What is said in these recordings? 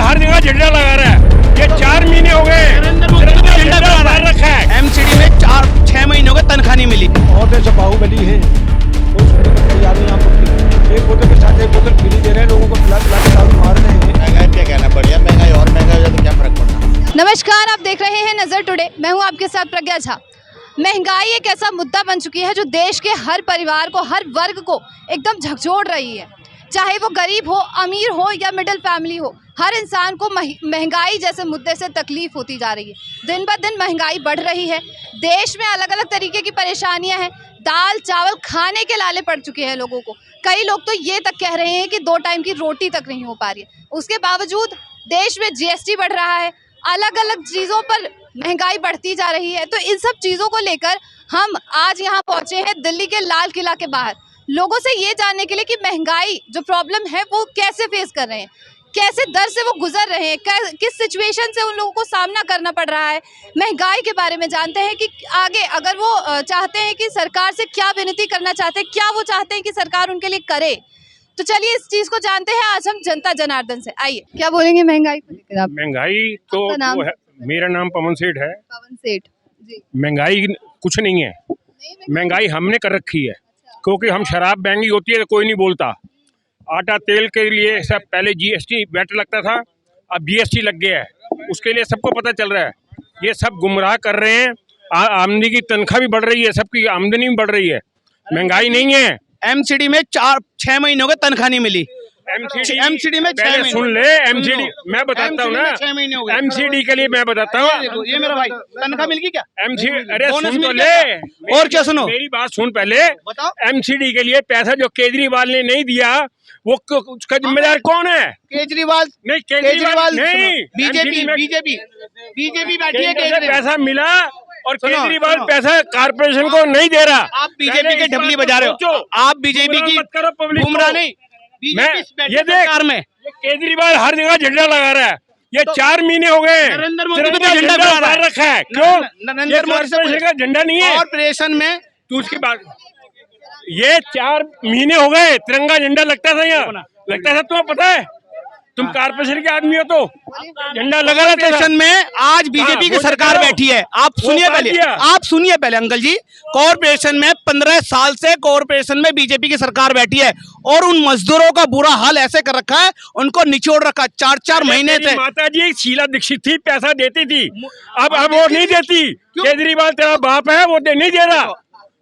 हर जगह झंडा लगा रहा है। ये 4 महीने हो गए झंडा बाहर रखा है। एमसीडी में 4-6 महीने हो गए तनख्वाह नहीं मिली। बहुत ऐसे बाहुबली है तैयार यहाँ पर एक बोतल के साथ एक बोतल फ्री दे रहे हैं लोगों को, पिला पिला के दारू मार रहे हैं। महंगाई पे कहना बढ़िया, महंगाई और महंगा हो जाए तो क्या फर्क पड़ता। नमस्कार, आप देख रहे हैं नजर टुडे। मैं हूं आपके साथ प्रज्ञा झा। महंगाई एक ऐसा मुद्दा बन चुकी है जो देश के हर परिवार को, हर वर्ग को एकदम झकझोर रही है। चाहे वो गरीब हो, अमीर हो या मिडिल फैमिली हो, हर इंसान को महंगाई जैसे मुद्दे से तकलीफ होती जा रही है। दिन ब दिन महंगाई बढ़ रही है। देश में अलग अलग तरीके की परेशानियां हैं। दाल चावल खाने के लाले पड़ चुके हैं लोगों को। कई लोग तो ये तक कह रहे हैं कि 2 टाइम की रोटी तक नहीं हो पा रही है। उसके बावजूद देश में जीएसटी बढ़ रहा है, अलग अलग चीज़ों पर महंगाई बढ़ती जा रही है। तो इन सब चीज़ों को लेकर हम आज यहाँ पहुँचे हैं दिल्ली के लाल किला के बाहर, लोगों से ये जानने के लिए कि महंगाई जो प्रॉब्लम है वो कैसे फेस कर रहे हैं, कैसे दर से वो गुजर रहे हैं, किस सिचुएशन से उन लोगों को सामना करना पड़ रहा है। महंगाई के बारे में जानते हैं कि आगे अगर वो चाहते हैं कि सरकार से क्या विनती करना चाहते हैं, क्या वो चाहते हैं कि सरकार उनके लिए करे। तो चलिए इस चीज़ को जानते हैं आज हम जनता जनार्दन से। आइए, क्या बोलेंगे महंगाई को लेकर आप? महंगाई तो नाम? मेरा नाम पवन सेठ है। पवन सेठ जी। महंगाई कुछ नहीं है, महंगाई हमने कर रखी है। क्योंकि हम शराब महंगी होती है तो कोई नहीं बोलता। आटा तेल के लिए सब पहले जीएसटी वैट लगता था, अब जीएसटी लग गया है। उसके लिए सबको पता चल रहा है। ये सब गुमराह कर रहे हैं। आमदनी की तनख्वाह भी बढ़ रही है, सबकी आमदनी भी बढ़ रही है, महंगाई नहीं है। एमसीडी में 4-6 महीने हो गए तनख्वाह नहीं मिली। एमसीडी में 6 महीने। सुन ले, एमसीडी मैं बताता हूँ ना, 6 महीने हो गए। एमसीडी के लिए मैं बताता हूँ। ये मेरा भाई तनख्वाह मिल गई क्या? एमसीडी अरे बोनस सुन तो मिल ले, गया? और क्या सुनो, मेरी बात सुन पहले। बताओ। एमसीडी के लिए पैसा जो केजरीवाल ने नहीं दिया वो उसका जिम्मेदार कौन है? केजरीवाल नहीं, केजरीवाल नहीं, बीजेपी बैठी है। केजरीवाल पैसा मिला और केजरीवाल पैसा कारपोरेशन को नहीं दे रहा। आप बीजेपी के ढबली बजा रहे हो। आप बीजेपी की गुमराह नहीं, मैं ये देख में केजरीवाल हर जगह झंडा लगा रहा है। ये 4 महीने हो गए नरेंद्र मोदी को तो झंडा बाहर रखा है। क्यों? नरेंद्र मोदी कारपोरेशन का झंडा नहीं है कॉर्पोरेशन में। तू उसकी बात, ये 4 महीने हो गए तिरंगा झंडा लगता था यहाँ, लगता था। तुम्हें पता है, तुम कारपोरेशन के आदमी हो तो झंडा लगा रहता था। में आज बीजेपी की सरकार बैठी है। आप सुनिए पहले, आप सुनिए पहले अंकल जी। कॉर्पोरेशन में 15 साल से कॉर्पोरेशन में बीजेपी की सरकार बैठी है और उन मजदूरों का बुरा हाल ऐसे कर रखा है, उनको निचोड़ रखा। 4-4 महीने से माता जी शीला दीक्षित थी, पैसा देती थी। अब वो नहीं देती। केजरीवाल तेरा बाप है, वो नहीं दे रहा।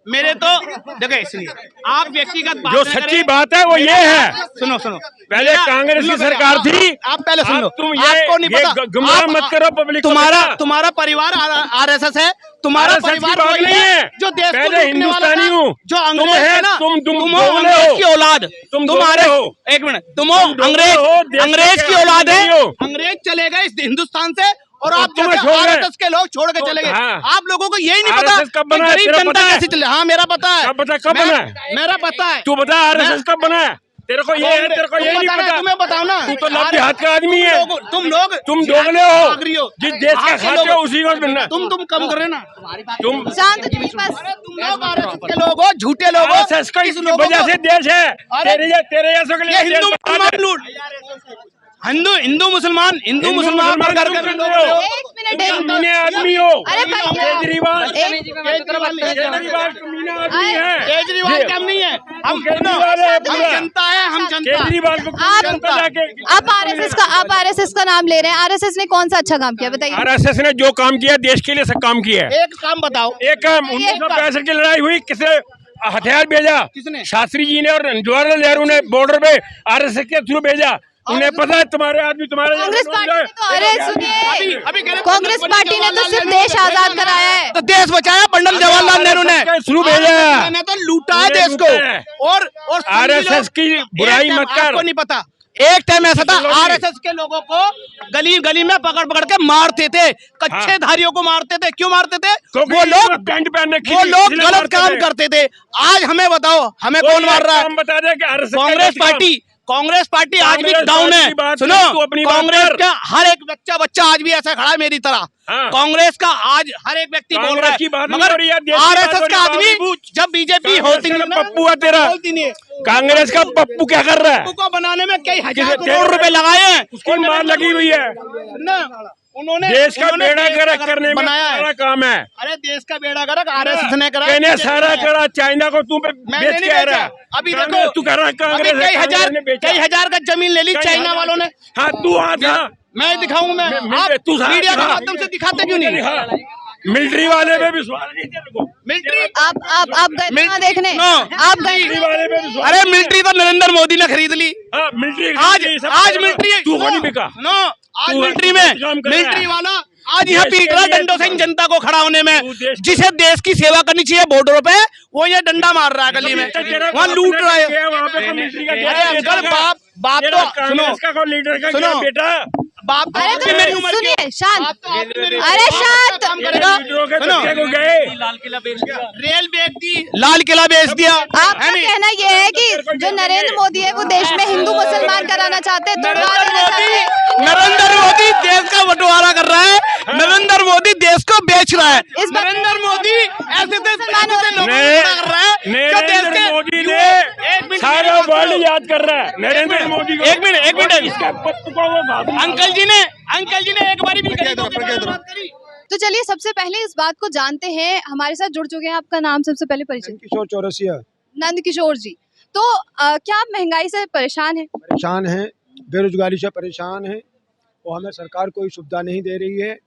मेरे तो देखो, इसलिए आप व्यक्तिगत जो सच्ची बात है वो ये है। सुनो पहले कांग्रेस की सरकार थी। आप पहले सुन लो। तुम आपको नहीं पता, गुमराह मत करो पब्लिक को। तुम्हारा परिवार आरएसएस है। तुम्हारा परिवार वही है जो देश को पहले हिंदुस्तानी हूँ, जो अंग्रेज है ना, तुम अंग्रेज की औलाद। तुम्हारे एक मिनट, तुम अंग्रेज की औलाद है। अंग्रेज चले गए इस हिंदुस्तान से और आप आरएसएस के लोग छोड़ के चले गए। आप लोगों को यही नहीं पता कब बना? गरीब जनता कैसे चले। हाँ, मेरा पता है। कब बना है? मेरा पता है। तू बता आरएसएस कब बना है? तेरे को ये है, तेरे को ये नहीं पता। तुम्हें बताओ ना। तू तो लव जिहाद का आदमी है। तुम दोगले हो, जिस देश का खाते हो उसी को बनना। तुम कम करे ना। तुम शांत जी, बस। तुम लोग आरएसएस के लोग हो, झूठे लोग हो। आरएसएस की वजह से देश है। तेरे जैसों के लिए हिंदू मुसलमान लूट, हिंदू मुसलमान पर घर कर रहे हो। एक मिनट, एक मिनट। मीने आदमी हो। अरे भाई, केजरीवाल केजरीवाल कम नहीं है। हम जनता है, हम जनता। केजरीवाल को आप आरएसएस का नाम ले रहे हैं। आरएसएस ने कौन सा अच्छा काम किया बताइए? आरएसएस ने जो काम किया देश के लिए सब काम किया है। एक काम बताओ। एक काम 1965 की लड़ाई हुई, किसने हथियार भेजा? किसने? शास्त्री जी ने और जवाहरलाल नेहरू ने बॉर्डर पे आरएसएस के थ्रू भेजा। उन्हें पता है तुम्हारे आदमी तुम्हारे कांग्रेस पार्टी ने तो, अरे सुनिए, अभी कांग्रेस पार्टी ने तो सिर्फ देश आजाद कराया है। तो देश बचाया पंडित जवाहरलाल नेहरू ने। थ्रू भेजा। मैंने तो लूटा है देश को। और आरएसएस की बुराई मत कर। आपको नहीं पता, एक टाइम ऐसा था आरएसएस के लोगों को गली गली में पकड़ के मारते थे, कच्चे धारियों को मारते थे। क्यों मारते थे? वो लोग गलत काम करते थे। आज हमें बताओ, हमें कौन मार रहा है? बता दे कि कांग्रेस पार्टी आज भी डाउन है। सुनो, कांग्रेस का हर एक बच्चा आज भी ऐसा खड़ा है मेरी तरह। कांग्रेस का आज हर एक व्यक्ति बोल रहा है, मगर आरएसएस का आदमी जब बीजेपी होती नहीं, पप्पू है तेरा, कांग्रेस का पप्पू क्या कर रहा है? को बनाने में कई हजार किसे- करोड़ रुपए लगाए हैं। उसकी मार लगी हुई है। ना उन्होंने देश का उन्होंने बेड़ा देश गर्क का करने में बनाया है। सारा काम है। अरे देश का बेड़ा गर्क आरएसएस ने करा, मैंने BJP सारा ने। करा, चाइना को तू मैंने बेच नहीं के आ रहा है। बेचा। अभी कांग्रेस देखो तू कह रहा है अभी कांग्रेस है, कांग्रेस ने बेचा। कई हजार का जमीन ले ली चाइना वालों ने। हाँ तू हाँ था। मैं दिखाऊं मैं आप तू था, मीडिया के हाँ। माध्यम से दिखाते क्यों नहीं? मिलिट्री वाले में विश्वास नहीं तेरे को। मिलिट्री आप गए वहाँ देखने? नो। आप गए? मिलिट्री वाले में विश्वास। अरे मिलिट्री तो नरेंद्र मोदी ने खरीद ली। हाँ मिलिट्री आज मिलिट्री तू को नहीं बिका। नो आज तू मिलिट्री काम में कर रहा है। मिलिट्री वाला आज यहाँ देश पीट के रहा है लिए डंडों से इन जनता को खड़ा होने में। तू देश- जिसे देश की सेवा करनी चाहिए बॉर्डरों पे वो ये डंडा मार रहा है गली में, वहाँ लूट रहा है। वहाँ पे मिलिट्री का अरे अंकल बाप तो सुनो कांग्रेस का कौन लीडर का सुनो। क्या बेटा? बाप तो अरे आपकी मेरी उम्र के- सुनिए शांत। बाप तो आपकी मेरी उम्र अरे के- शांत। काम करेगा। लीडरों के सुनो। धक्के को गए। रेल बेच दी, लाल किला बेच दिया। आपका है नहीं? कहना ये है कि जो नरेंद्र मोदी है वो देश में हिंदू मुसलमान कराना चाहते हैं, तुड़वा नरेंद्र देना चाहते मोदी हैं। नरेंद्र मोदी देश का बंटवारा कर रहा है। नरेंद्र मोदी देश को बेच रहा है। इस बात- नरेंद्र मोदी ऐसे मुसलमान हो रहे हैं। लोगों को खड़ा कर रहा है जो देश नरेंद्र के मोदी एक ने मिनट सारा मेरी बात वर्ल्ड सुनो। याद कर रहा है। नरेंद्र मोदी को एक मिनट इसका पप्पू को वो भाभी- अंकल जी ने एक बारी भी गरीबों के बारे में बात करी। तो चलिए सबसे पहले इस बात को जानते हैं। हमारे साथ जुड़ चुके हैं, आपका नाम सबसे पहले परिचय। किशोर चौरसिया नंद किशोर जी, तो क्या आप महंगाई से परेशान हैं? परेशान हैं, बेरोजगारी से परेशान हैं और हमें सरकार कोई सुविधा नहीं दे रही है।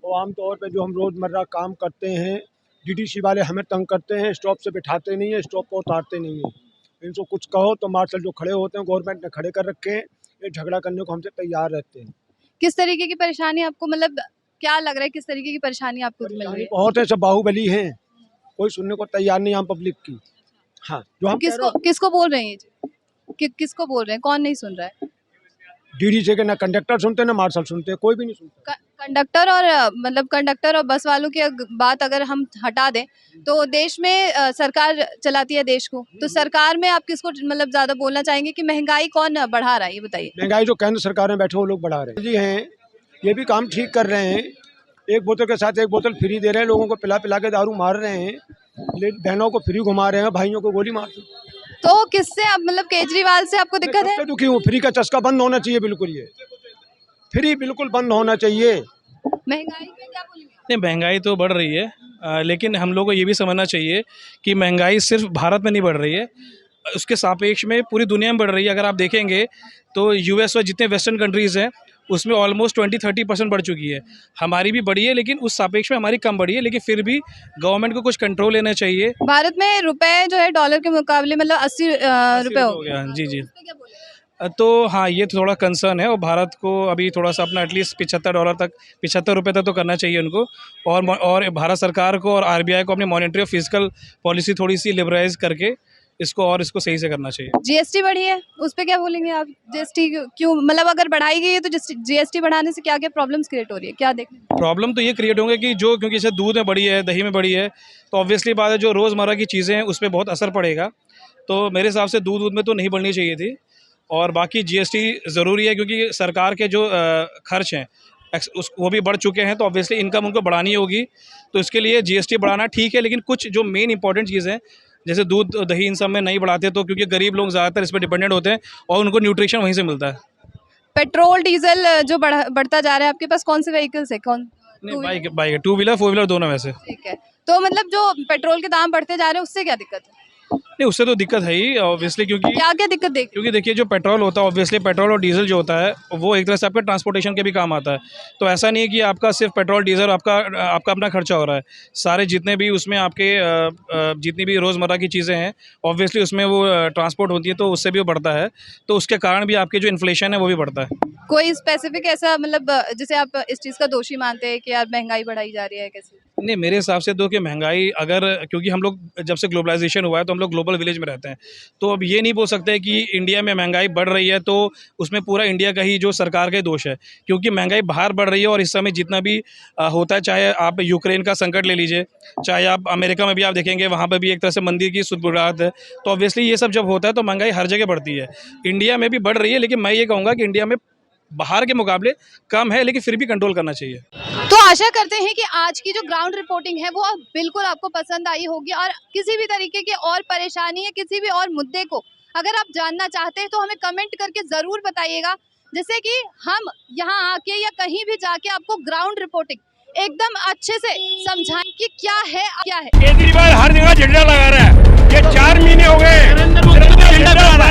और आमतौर पे जो हम रोज़मर्रा काम करते हैं डीडीसी वाले हमें तंग करते हैं, स्टॉप से बिठाते नहीं है, स्टॉप पर उतारते नहीं है। इनको कुछ कहो तो मार्शल जो खड़े होते हैं गवर्नमेंट ने खड़े कर रखे हैं, ये झगड़ा करने को हमसे तैयार रहते हैं। किस तरीके की परेशानी आपको, मतलब क्या लग रहा है किस तरीके की परेशानी आपको मिल रही है? बहुत है, सब बाहुबली हैं, कोई सुनने को तैयार नहीं आम पब्लिक की। हाँ जो हम किसको बोल रहे हैं ये जी? किसको बोल रहे हैं? कौन नहीं सुन रहा है? डीडीसी के ना कंडक्टर सुनते ना मार्शल सुनते, कोई भी नहीं सुनता। कंडक्टर और मतलब कंडक्टर और बस वालों की बात अगर हम हटा दें तो देश में सरकार चलाती है देश को, तो सरकार में आप किसको मतलब ज्यादा बोलना चाहेंगे कि महंगाई कौन बढ़ा रहा है, ये बताइए। महंगाई जो केंद्र सरकार में बैठे वो लोग बढ़ा रहे हैं जी हैं, ये भी काम ठीक कर रहे हैं। एक बोतल के साथ एक बोतल फ्री दे रहे हैं, लोगों को पिला पिला के दारू मार रहे हैं, बहनों को फ्री घुमा रहे हैं, भाइयों को गोली मार रहे हैं। तो किससे आप मतलब केजरीवाल से आपको दिक्कत है? सबसे दुखी हूँ, फ्री का चस्का बंद होना चाहिए, बिल्कुल ये फ्री बिल्कुल बंद होना चाहिए। महंगाई पे क्या बोलेंगे? नहीं, महंगाई तो बढ़ रही है, लेकिन हम लोग को ये भी समझना चाहिए कि महंगाई सिर्फ भारत में नहीं बढ़ रही है, उसके सापेक्ष में पूरी दुनिया में बढ़ रही है। अगर आप देखेंगे तो यूएस और जितने वेस्टर्न कंट्रीज़ हैं उसमें ऑलमोस्ट 20-30% बढ़ चुकी है। हमारी भी बढ़ी है लेकिन उस सापेक्ष में हमारी कम बढ़ी है, लेकिन फिर भी गवर्नमेंट को कुछ कंट्रोल लेना चाहिए। भारत में रुपए जो है डॉलर के मुकाबले मतलब 80 रुपए हो गया। जी जी। उस पे क्या बोलेंगे? तो हाँ, ये थोड़ा कंसर्न है और भारत को अभी थोड़ा सा अपना एटलीस्ट $75 तक, $75 तक तो करना चाहिए उनको। और भारत सरकार को और आरबीआई को अपनी मॉनेटरी और फिजिकल पॉलिसी थोड़ी सी लिबरलाइज करके इसको सही से करना चाहिए। जीएसटी बढ़ी है, उस पे क्या बोलेंगे आप? जीएसटी क्यों, मतलब अगर बढ़ाई गई है तो जीएसटी बढ़ाने से क्या क्या प्रॉब्लम्स क्रिएट हो रही है, क्या देखने? प्रॉब्लम तो ये क्रिएट होंगे कि क्योंकि जैसे दूध में बढ़ी है, दही में बढ़ी है, तो ऑब्वियसली बात है जो रोज़मर्रा की चीज़ें हैं उस पर बहुत असर पड़ेगा। तो मेरे हिसाब से दूध में तो नहीं बढ़नी चाहिए थी। और बाकी जीएसटी ज़रूरी है क्योंकि सरकार के जो खर्च हैं वो भी बढ़ चुके हैं, तो ऑब्वियसली इनकम उनको बढ़ानी होगी। तो इसके लिए जीएसटी बढ़ाना ठीक है, लेकिन कुछ जो मेन इंपॉर्टेंट चीज़ें जैसे दूध दही इन सब में नहीं बढ़ाते, तो क्योंकि गरीब लोग ज़्यादातर इस पर डिपेंडेंट होते हैं और उनको न्यूट्रिशन वहीं से मिलता है। पेट्रोल डीजल जो बढ़ता जा रहा है, आपके पास कौन से व्हीकल्स है? कौन? नहीं, बाइक है, 2 व्हीलर 4 व्हीलर दोनों वैसे। ठीक है, तो मतलब जो पेट्रोल के दाम बढ़ते जा रहे हैं उससे क्या दिक्कत है? नहीं, उससे तो दिक्कत है ही ऑब्वियसली, क्योंकि क्या क्या दिक्कत देख? क्योंकि देखिए जो पेट्रोल होता है, ऑब्वियसली पेट्रोल और डीजल जो होता है वो एक तरह से आपका ट्रांसपोर्टेशन के भी काम आता है। तो ऐसा नहीं है कि आपका सिर्फ पेट्रोल डीजल आपका अपना खर्चा हो रहा है, सारे जितने भी उसमें आपके जितनी भी रोज़मर्रा की चीज़ें हैं ऑब्वियसली उसमें वो ट्रांसपोर्ट होती है, तो उससे भी वो बढ़ता है। तो उसके कारण भी आपके जो इन्फ्लेशन है वो भी बढ़ता है। कोई स्पेसिफिक ऐसा मतलब जिसे आप इस चीज़ का दोषी मानते हैं कि यार महंगाई बढ़ाई जा रही है, कैसे? नहीं, मेरे हिसाब से तो कि महंगाई अगर, क्योंकि हम लोग जब से ग्लोबलाइजेशन हुआ है तो हम लोग ग्लोबल विलेज में रहते हैं, तो अब ये नहीं बोल सकते कि इंडिया में महंगाई बढ़ रही है तो उसमें पूरा इंडिया का ही जो सरकार का ही दोष है, क्योंकि महंगाई बाहर बढ़ रही है। और इस समय जितना भी होता है, चाहे आप यूक्रेन का संकट ले लीजिए, चाहे आप अमेरिका में भी आप देखेंगे वहाँ पर भी एक तरह से मंदी की सुदबुराहट है। तो ऑब्वियसली ये सब जब होता है तो महंगाई हर जगह बढ़ती है, इंडिया में भी बढ़ रही है, लेकिन मैं ये कहूँगा कि इंडिया में बाहर के मुकाबले कम है, लेकिन फिर भी कंट्रोल करना चाहिए। तो आशा करते हैं कि आज की जो ग्राउंड रिपोर्टिंग है वो बिल्कुल आपको पसंद आई होगी, और किसी भी तरीके की और परेशानी या किसी भी और मुद्दे को अगर आप जानना चाहते हैं तो हमें कमेंट करके ज़रूर बताइएगा, जिससे कि हम यहाँ आके या कहीं भी जाके आपको ग्राउंड रिपोर्टिंग एकदम अच्छे से समझाएं कि क्या है क्या है। केजरीवाल हर जगह झंडा लगा रहा है, ये 4 महीने हो गए झंडा लगा रहा है।